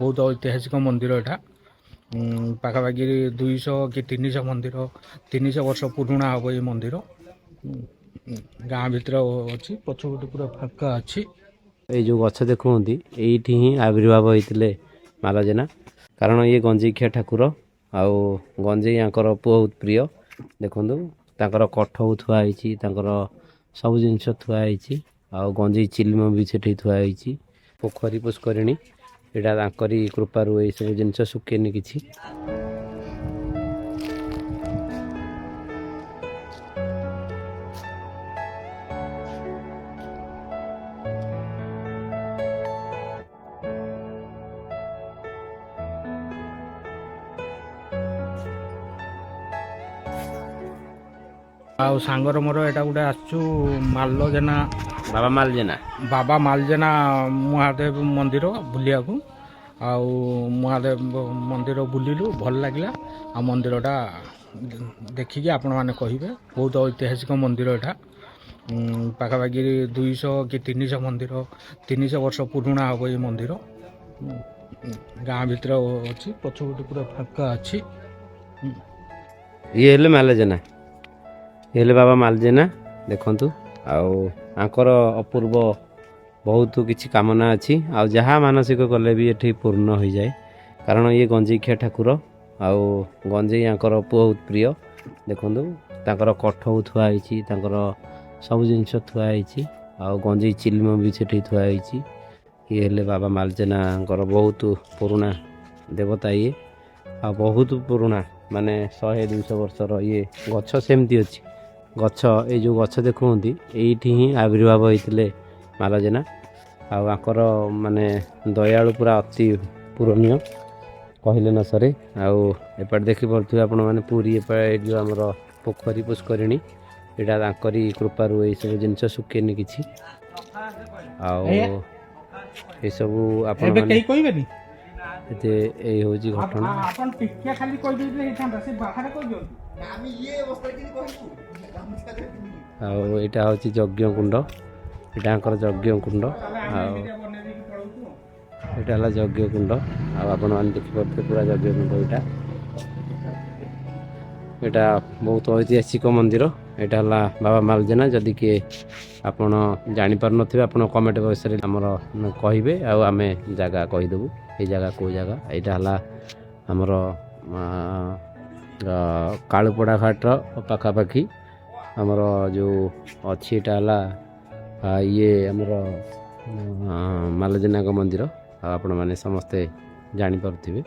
बहुत ऐतिहासिक मंदिर एटा पाखापाखि 200 कि 300 मंदिर 300 वर्ष पुराणा हम ये मंदिर गाँ भितर अच्छी पछपटे पूरा फाँका अच्छी। ये जो गछ देखुंती ये ही आविर्भाव होते मालाजेना कारण ये गंजेखिया ठाकुर आउ गंजे यहाँ बहुत प्रिय देखु ताकर कठ थुआई सब जिनस थुआई आउ गंजे चिलिम भी से थुआई पोखरी पुष्करिणी यहाँ कृपारू ये सब जिनस सुखेनि किसी। आउ सांगर मोर एटा गोटे आसचु माल जेना बाबा मालजेना महादेव मंदिर बुलिया को आउ महादेव मंदिर बुलिलु भल लगिला आ मंदिरटा देखिए आपण मैंने कहे बहुत ऐतिहासिक मंदिर एटा पाखापाखि 200 कि 300 मंदिर 300 वर्ष पुराणा हम ये मंदिर गाँ भितर अच्छी पछपटे पूरा फाँका अच्छी। ये हेले मालाजेना ये हेले बाबा मालजेना देखंतु आंकर अपूर्व बहुत किसी कामना अच्छी आ जहाँ मानसिक कले भी ये पूर्ण हो जाए कारण ये गंजेखिया ठाकुर आउ गंजे यहाँ बहुत प्रिय देखु ताकर कठ थुआई सब जिनस थुआई आउ गंजे चिलिम भी से थुआई ये हेले बाबा मालजेना बहुत पुराणा देवता ये आ बहुत पुराणा माने 100-200 वर्षर ये गछ सेमती अच्छी गछ ये जो गछ देखुंती ये ही आविर्भाव होते मालाजेना आकर माने दयालु पूरा अति पूरणीय कहले न सरे आउ देखी पारे आपण मैंने पूरी एपट जो आमर पोखरी पुष्करिणी यहाँ कृपारू ये सब जिनस सुखेनि किसी ये सब आप हूँ घटना आईटा हूँ यज्ञ कुंड यहाँ यज्ञ कुंड आईटा यज्ञ कुंड आपण मैंने देखिपे पूरा यज्ञ कुंड यहाँ बहुत ऐतिहासिक मंदिर यहाँ बाबा मालजेना जदि किए आपण जापार थे आप कमेंट बॉक्स रे आमर कहे आम जगह कहीदेबू ये जगह कौ जगह यहाँ आमर कालुपड़ा घाट पाखापाखि आमर जो अच्छी यहाँ ये आमर मालजेना मंदिर आपण मैंने समस्ते जापारे।